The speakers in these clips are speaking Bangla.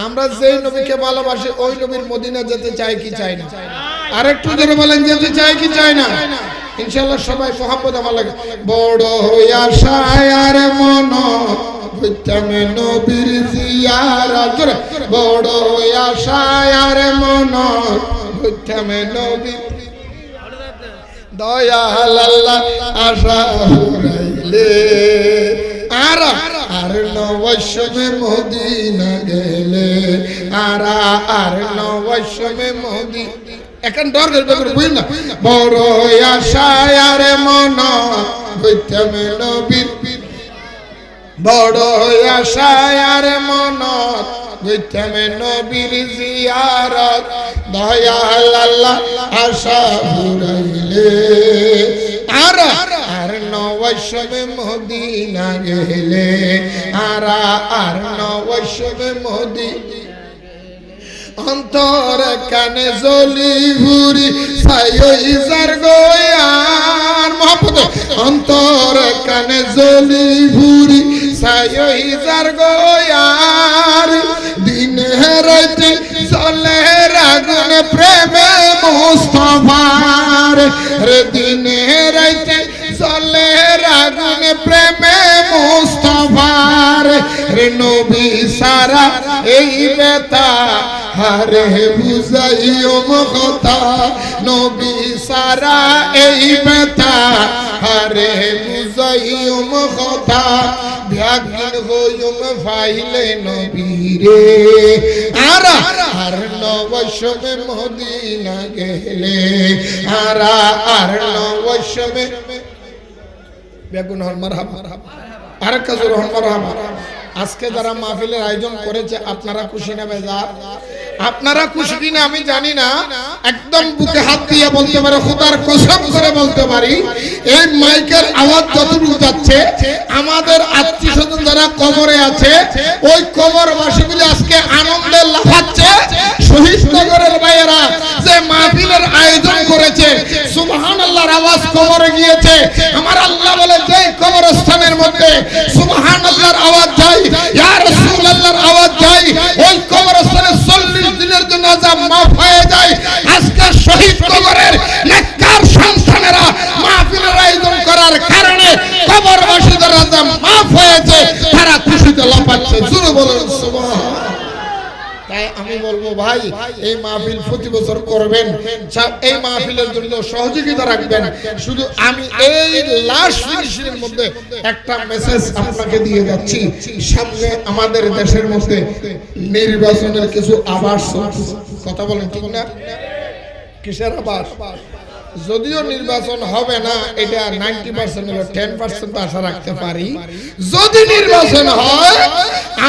আমরা যেই নবীকে ভালোবাসি ওই নবীর মদিনা যেতে চাই কি চাই না? আর একটু জোরে বলেন, যেতে চাই কি চাই না? ইনশাআল্লাহ সবাই মোহাম্মদ আমার লাগে। বড় হইয়া সায়ার মন হইতামে নবীর জিয়ারত, জোরে বড় হইয়া সায়ার মন হইতামে নবীর দয়াল আল্লাহ আশা হুরাইলে আর নবশমে মদিনা গেলে আর নবশমে মদিনা এখন ডর করে বুঝ না। বড় আশায় আরে মন হইতামে নবীর, বড় আশায় আরে মন হইতামে নবীর জিয়ারত, দয়াল আল্লাহ আশা হুরাইলে আর নবশমে মদিনা গেলে আর নবশমে মদিনা অন্তর কানে জলি ভুরি সাই জার গোয়ার মোহাম্মদ, অন্তর কানে জলি ভুরি সাই জার গোয়ার, দিন রাতে চলে রাগুন প্রেমে মুস্তাফার, রে দিন রাতে চলে রাগুন প্রেমে মুস্তাফার, রে নবী সারা এই বেতা হারে বুঝাইও মখতা, নবী সারা এই বেতা হারে বুঝাইও মখতা, ব্যাগিন হইম ফাইলে নবীরে আর নবশমে মদিনা গেলে আর নবশমে বেগুন হর মারহাবা আর কাজুর হর মারহাবা। আজকে যারা মাহফিলের আয়োজন করেছে আপনারা খুশি না বেজার? আপনারা খুশি কিনা আমি জানি না, একদম বুকে হাত দিয়ে বলতে পারে, খোদার কসম করে বলতে পারি এই মাইকের আওয়াজ যতটুকু যাচ্ছে আমাদের আত্মীয়স্বজন যারা কবরে আছে ওই কবরবাসীগুলি আজকে আনন্দে লাফাচ্ছে। শহীদনগরের ভাইয়েরা যে মাহফিলের আয়োজন করেছে সুবহানাল্লাহর আওয়াজ কবরে গিয়েছে, আমার আল্লাহ বলে যে কবরস্থানের মধ্যে সুবহানাল্লাহর আওয়াজ যায়, ইয়া রাসূলুল্লাহর আওয়াজ যায়, ওই কবরস্থানে 40 দিনের জন্য আযাব মাফ হয়ে যায়। আজকে শহীদ কবরের নেককার সন্তানেরা মাহফিলের আয়োজন করার কারণে কবরবাসীদের আযাব মাফ হয়েছে, তারা খুশিতে লাফাচ্ছে। জোরে বলেন সুবহানাল্লাহ। তাই আমি বলবো ভাই এই মাহফিল প্রতি বছর করবেন, এই মাহফিলের জন্য সহযোগিতা রাখবেন। শুধু আমি এই লাস্ট ফিনিশিংয়ের মধ্যে একটা মেসেজ আপনাকে দিয়ে যাচ্ছি, সামনে আমাদের দেশের মধ্যে নির্বাচনের কিছু আভাস কথা বলেন ঠিক না? কিসের আভাস? যদিও নির্বাচন হবে না এটা 90% হলো 10% আশা রাখতে পারি। যদি নির্বাচন হয়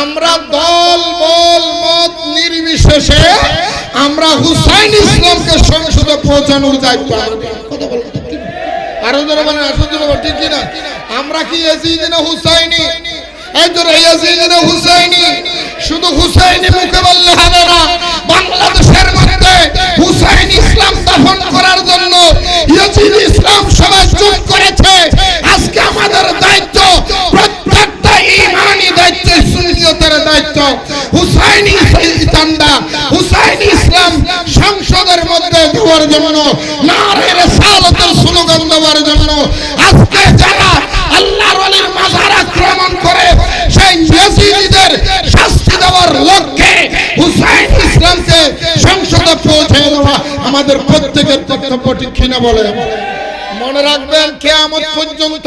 আমরা দল বল মত নির্বিশেষে আমরা হুসাইন ইসলামকে সংসদে পৌঁছানোর দায়িত্ব কথা বলতে আরো যারা মানে আসলে ঠিক কিনা? আমরা কি ইয়াজিদ না হুসাইনি? এই তো ইয়াজিদ না হুসাইনি? শুধু হুসাইনি মুখে বললে হবে না, বাংলাদেশের মধ্যে হুসাইন ইসলাম দাফন করার জন্য ইয়াজিদ ইসলাম সবাই চুপ করেছে। আজকে আমাদের দায়িত্ব, প্রত্যেকটা ঈমানি দায়িত্ব, সুন্নিয়তের দায়িত্ব হুসাইনি ইসলামটা হুসাইন ইসলাম সংসদের মধ্যে দেওয়ার জন্য, নারে রিসালাতের স্লোগান দেওয়ার জন্য। আজকে যারা আল্লাহর ওলির মাজার আক্রমণ করে সেই ইয়াজিদদের শাস্তি দেওয়ার লক্ষ্যে হুসাইন ইসলামকে সংসদে পৌঁছে দেওয়া আমাদের প্রত্যেকের কর্তব্য, ঠিক কিনা বলে? মনে রাখবেন কিয়ামত পর্যন্ত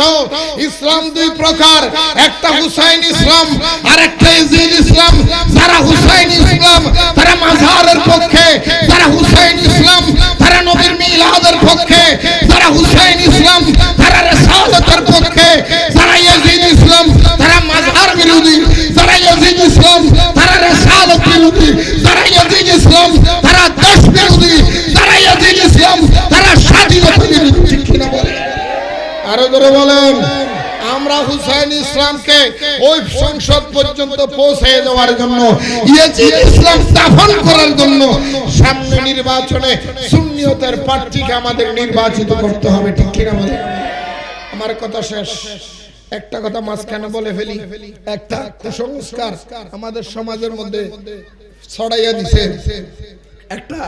ইসলাম দুই প্রকার, একটা হুসাইন ইসলাম আর একটা ইয়াজিদ ইসলাম। যারা হুসাইন ইসলাম তারা মাজারের পক্ষে, যারা হুসাইন ইসলাম তারা নবীর মিলাদের পক্ষে, যারা হুসাইন ইসলাম তারা রিসালাতের পক্ষে, যারা ইয়াজিদ ইসলাম তারা মাজার বিরোধী, যারা ইয়াজিদ ইসলাম তারা রিসালাত বিরোধী, যারা ইয়াজিদ ইসলাম তারা দেশ বিরোধী, যারা ইয়াজিদ ইসলাম তারা স্বাধীনতা বিরোধী, ঠিক কিনা বলেন? আরো জোরে বলেন। আমরা হুসাইন ইসলামকে ওই সংসদ পর্যন্ত পৌঁছে দেওয়ার জন্য, ইয়াজিদ ইসলাম দাফন করার জন্য সামনে নির্বাচনে সুন্নিয়তের প্রার্থীকে আমাদের নির্বাচিত করতে হবে, ঠিক কিনা বলেন? আমার কথা শেষ। একটা কথা মাঝখানে বলে ফেলি, একটা কুসংস্কার আমাদের সমাজের মধ্যে ছড়াইয়া দিছে। একটা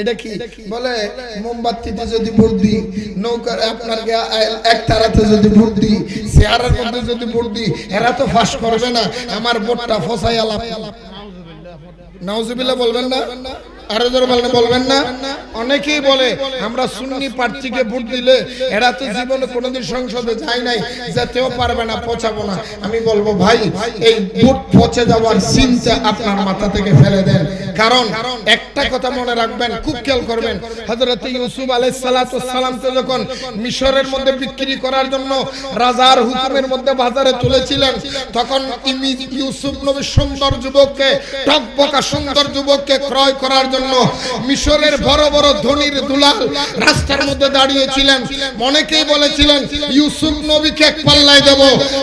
এটা কি বলে, মোমবাতিতে যদি ভোট দিই, নৌকার আপনার এক তারাতে যদি ভোট দিই, চেয়ারের মধ্যে যদি ভোট দিই, এরা তো ফাঁস করবে না, আমার ভোটটা ফসাই আলাপ। নাউজুবিল্লাহ বলবেন না? আরো জোরে বলবেন না? অনেকেই বলে আমরা সুন্নি প্রার্থীকে ভোট দিলে এরা তো জীবনে কোনোদিন সংসদে যায় নাই, যেতেও পারবে না, পচাবো না। আমি বলবো ভাই, এই ভোট পচে যাওয়ার চিন্তা আপনার মাথা থেকে ফেলে দেন। কারণ একটা কথা মনে রাখবেন, খুব খেয়াল করবেন, হযরত ইউসুফ আলাইহিস সালাতু ওয়াস সালামকে যখন মিশরের মধ্যে বিক্রি করার জন্য রাজার হুকুমের মধ্যে বাজারে তুলেছিলেন, তখন ইউসুফ নবী সুন্দর যুবককে, টকবকা সুন্দর যুবককে ক্রয় করার জন্য মিশরের বড় বড় ধনীর দুলাল রাস্তার মধ্যে দাঁড়িয়েছিলেন। অনেকেই বলেছিলেন ইউসুফ নবীকে এক পাল্লায় দেব,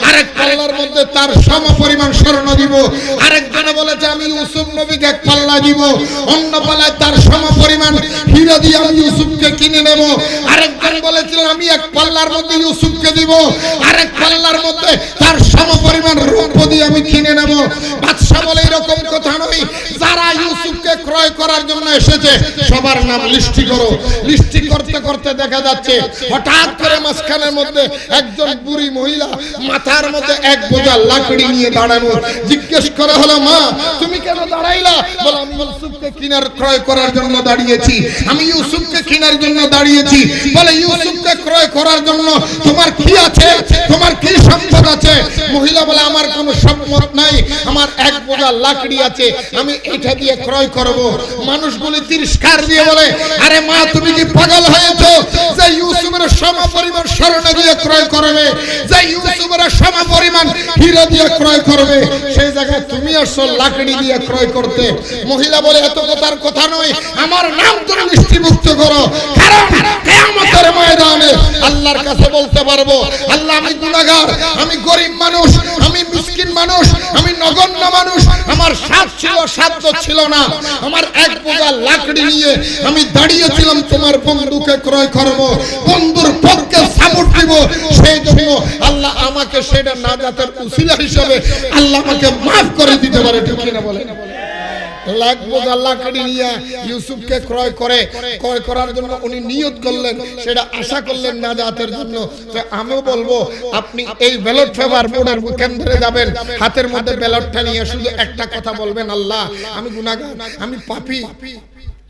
আরেক পাল্লার মধ্যে তার সমপরিমাণ স্বর্ণ দিব। আরেকজনে বলেছে আমি ইউসুফ নবীকে এক পাল্লা দিব, অন্য পাল্লায় তার সমপরিমাণ হীরা দিয়ে আমি ইউসুফকে কিনে নেব। আরেকজন বলেছিলেন আমি এক পাল্লার মধ্যে ইউসুফকে দিব, আরেক পাল্লার মধ্যে তার সমপরিমাণ রূপ দিয়ে আমি কিনে নেব। বাদশা বলে এরকম কথা নয়, যারা ইউসুফকে ক্রয় করার জন্য এসেছে সবার নাম লিস্টি করো। লিস্টি করতে করতে দেখা যাচ্ছে হঠাৎ করে মাঝখানের মধ্যে একজন বুড়ি মহিলা মাথার মধ্যে এক বোঝা লাকড়ি নিয়ে দাঁড়ানো। জিজ্ঞেস করা হলো, মা তুমি কেন দাঁড়াইলা? বলে আমি ইউসুফকে কিনার ক্রয় করার জন্য দাঁড়িয়েছি, আমি ইউসুফকে কিনার জন্য দাঁড়িয়েছি। বলে ইউসুফকে ক্রয় করার জন্য তোমার কি আছে, তোমার কি সম্পদ আছে? মহিলা বলে আমার কোনো সম্পদ নাই, আমার এক বোঝা লাকড়ি আছে, আমি এটা দিয়ে ক্রয় করব। মানুষগুলি তিরস্কার দিয়ে বলে, আরে মা তুমি কি পাগল হয়েছো যে ইউসুফের সমপরিমাণ স্বর্ণ দিয়ে ক্রয় করবে, যে ইউসুফের সমপরিমাণ হীরা দিয়ে ক্রয় করবে, সেই জায়গায় তুমি আসছো লাকড়ি দিয়ে ক্রয় করতে। মহিলা বলে এত কথার কথা নয়, আমার নাম তুমি নিষ্ঠিমুক্ত করো, কারণ কিয়ামতের ময়দানে আল্লাহর কাছে বলতে পারবো, আল্লাহ আমি গুনাহগার, আমি গরিব মানুষ, আমি মিসকিন মানুষ, আমি নগণ্য মানুষ, আমার সাধ্য ছিল না, আমার এক বোঝা লাকড়ি নিয়ে আমি দাঁড়িয়েছিলাম তোমার বন্ধুকে ক্রয় করব, বন্ধুর পক্ষে সাপোর্ট দিব। সেই জন্য আল্লাহ আমাকে সেটা নাজাতের উসিলা হিসেবে আল্লাহ আমাকে মাফ করে দিতে পারে। ঠিক কিনা বলে? লাখ বোঝা লাকড়ি নিয়ে ইউসুফকে ক্রয় করার জন্য উনি নিয়ত করলেন, সেটা আশা করলেন নাজাতের জন্য। তো আমিও বলবো আপনি এই ব্যালট পেপার বোর্ডের কেন্দ্রে যাবেন, হাতের মধ্যে ব্যালটটা নিয়ে শুধু একটা কথা বলবেন, আল্লাহ আমি গুনাহগার, আমি পাপী,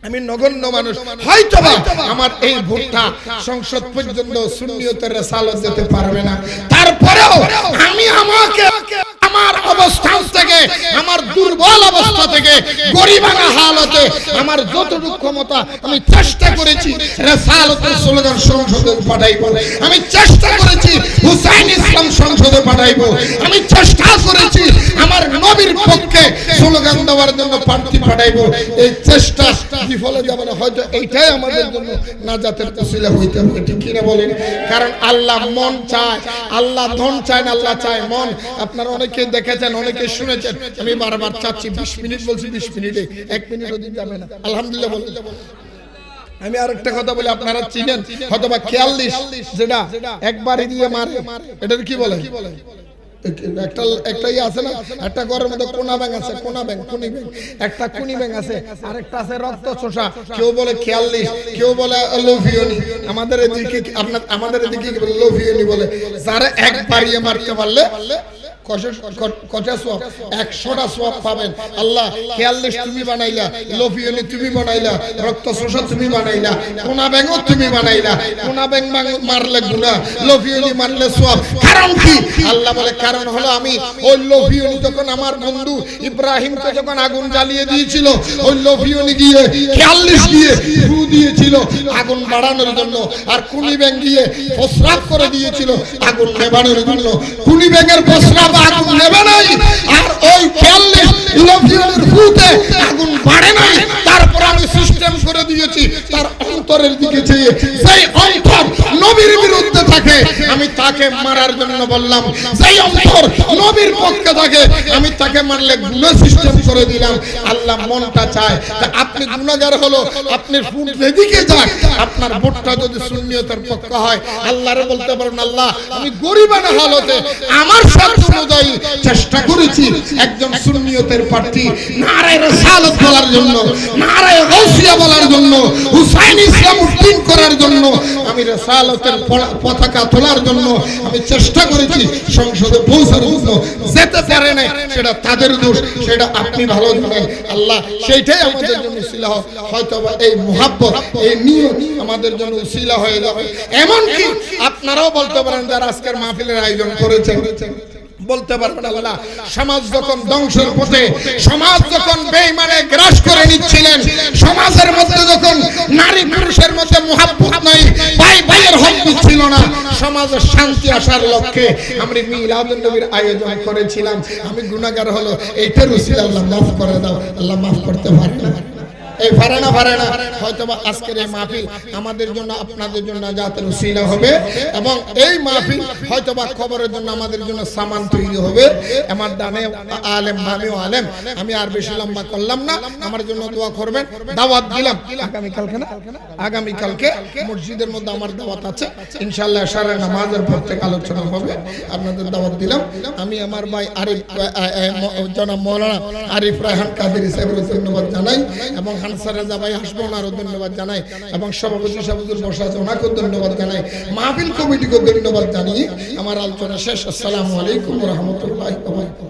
আমি নগণ্য মানুষ, হয়তোবা আমার এই ভোটটা সংসদ পর্যন্ত সুন্নিয়তের রিসালাত যেতে পারবে না, তারপরেও আমি আমাকে আমার অবস্থান থেকে, আমার দুর্বল অবস্থা থেকে, গরিবানা হালতে আমার যতটুকু ক্ষমতা আমি চেষ্টা করেছি রিসালাতের স্লোগান সংসদে পাঠাইব, আমি চেষ্টা করেছি হুসাইন ইসলাম সংসদে পাঠাইব, আমি চেষ্টা করেছি আমার নবীর পক্ষে স্লোগান দেওয়ার জন্য প্রার্থী পাঠাইব। এই চেষ্টা বিফলে যাবে না, হয়তো এইটাই আমাদের জন্য নাজাতের ওসিলা হইতে হবে। ঠিক কিনা বলেন? কারণ আল্লাহ মন চায়, আল্লাহ ধন চায় না, আল্লাহ চায় মন। আপনারা অনেকে দেখেছেন, অনেকে শুনেছেন, আমি বারবার চাচ্ছি 20 মিনিট বলছি, 20 মিনিটে 1 মিনিটও দিন যাবে না। আলহামদুলিল্লাহ বলেন। আমি আরেকটা কথা বলি, আপনারা চিনেন হয়তোবা ৪৪, যেটা একবারই দিয়ে মারে, এটার কি বলে? একটাই আছে না, একটা ঘরের মধ্যে কোনা ব্যাং আছে, কোনা ব্যাং, কুনি ব্যাং, একটা কুনি ব্যাং আছে, আরেকটা আছে রক্ত চোষা। কেউ বলে ৪৪, কেউ বলে লোভিয়নি। আমাদের এদিকে আমাদের এদিকে লোভিয়নি বলে। যারা একবারই মারতে পারলে 100টা সোয়াব পাবেন। আল্লাহ ৪৪ তুমি বানাইলা, লোভিয়নি তুমি বানাইলা, রক্ত শোষা তুমি বানাইলা, কোনা ব্যাঙও তুমি বানাইলা। কোনা ব্যাঙ মারলে গুনাহ, লোভিয়নি মারলে সোয়াব। কারণ কি? আল্লাহ বলে কারণ হলো আমি ওই লোভিয়নি যখন আমার বন্ধু ইব্রাহিমকে যখন আগুন জ্বালিয়ে দিয়েছিল, ওই লোভিয়নি গিয়ে ৪৪ দিয়ে ফু দিয়েছিল আগুন বাড়ানোর জন্য, আর কুনি ব্যাঙ গিয়ে প্রস্রাব করে দিয়েছিল আগুন নেভানোর জন্য। কুনি ব্যাঙের প্রস্রাব আগুন নেবে নাই, আর ওই ৪৪ লোভিয়নির ফুতে আগুন বাড়ে নাই। তারপর আমি সিস্টেম করে দিয়েছি তার অন্তরের দিকে চেয়ে, সেই অন্তর নবীর বিরুদ্ধে থাকে, আমি তাকে মারার জন্য বললাম, যেই অন্তর নবীর পক্ষে থাকে আমি তাকে মারলে গুনাহ সিস্টেম করে দিলাম। আল্লাহ মনটা চায় আপনি গুনাহগার হলো, আপনি ফুট এদিকে যাক, আপনার ভোটটা যদি সুন্নিয়তের পক্ষে হয় আল্লাহরে বলতে পারেন, আল্লাহ আমি গরিবানা হালতে আমার শর্ত অনুযায়ী চেষ্টা করেছি একজন সুন্নিয়তের প্রার্থী নারে রিসালাত বলার জন্য, নারে গাউসিয়া বলার জন্য, হুসাইনি ইসলাম উদ্দিন করার জন্য, আমি রিসালাতের পতাকা তোলার জন্য আমি চেষ্টা করেছি, সংসদে পৌঁছার জন্য যেতে পারে না, সেটা তাদের দোষ, সেটা আপনি ভালো জানেন। আল্লাহ সেইটাই আমাদের জন্য উসিলা হয়, হয়তো এই মুহাব্বত এই নিয়ত আমাদের জন্য উসিলা হয়ে যাবে। এমনকি আপনারাও বলতে পারেন যারা আজকের মাহফিলের আয়োজন করেছেন, বলতে পারবেন আল্লাহ সমাজ যখন ধ্বংসের পথে, সমাজ যখন বেঈমানে গ্রাস করে নিচ্ছিলেন, সমাজের মধ্যে যখন নারী পুরুষের মধ্যে মুহাব্বত নাই, ভাই ভাইয়ের হক ছিল না, সমাজে শান্তি আসার লক্ষ্যে আমরা মিলাদুন নবীর আয়োজন করেছিলাম। আমি গুনাহগার হলো, এইটার উসিলা আল্লাহ মাফ করে দাও। আল্লাহ মাফ করতে পারে না, এই পারে না হয়তো আজকের এই মাহফিল আমাদের জন্য আপনাদের জন্য জাতের উসিলা হবে, এবং এই মাহফিল হয়তো বা খবরের জন্য আমাদের জন্য সামান তৈরি হবে। আমার দানে আলেম ভামিও আলেম, আমি আর বেশি লম্বা করলাম না, আমার জন্য দোয়া করবেন। দাওয়াত দিলাম আগামীকালকে মসজিদের মধ্যে আমার দাওয়াত আছে, ইনশাআল্লাহ এশারের নামাজের পর থেকে আলোচনা হবে, আপনাদের দাওয়াত দিলাম। আমি আমার ভাই আরিফ জনাব মাওলানা আরিফ রায়হান কাদেরী সাহেবের ধন্যবাদ জানাই, এবং হানসার রাজা ভাই হাসবন আরো ধন্যবাদ জানাই, এবং সভাপতি সাহেবুল বসা আছে ওনাকেও ধন্যবাদ জানাই, মাহফিল কমিটিকেও ধন্যবাদ জানিয়ে আমার আলোচনা শেষ। আসসালামু আলাইকুম ওয়া রাহমাতুল্লাহি ওয়া বারাকাতুহু।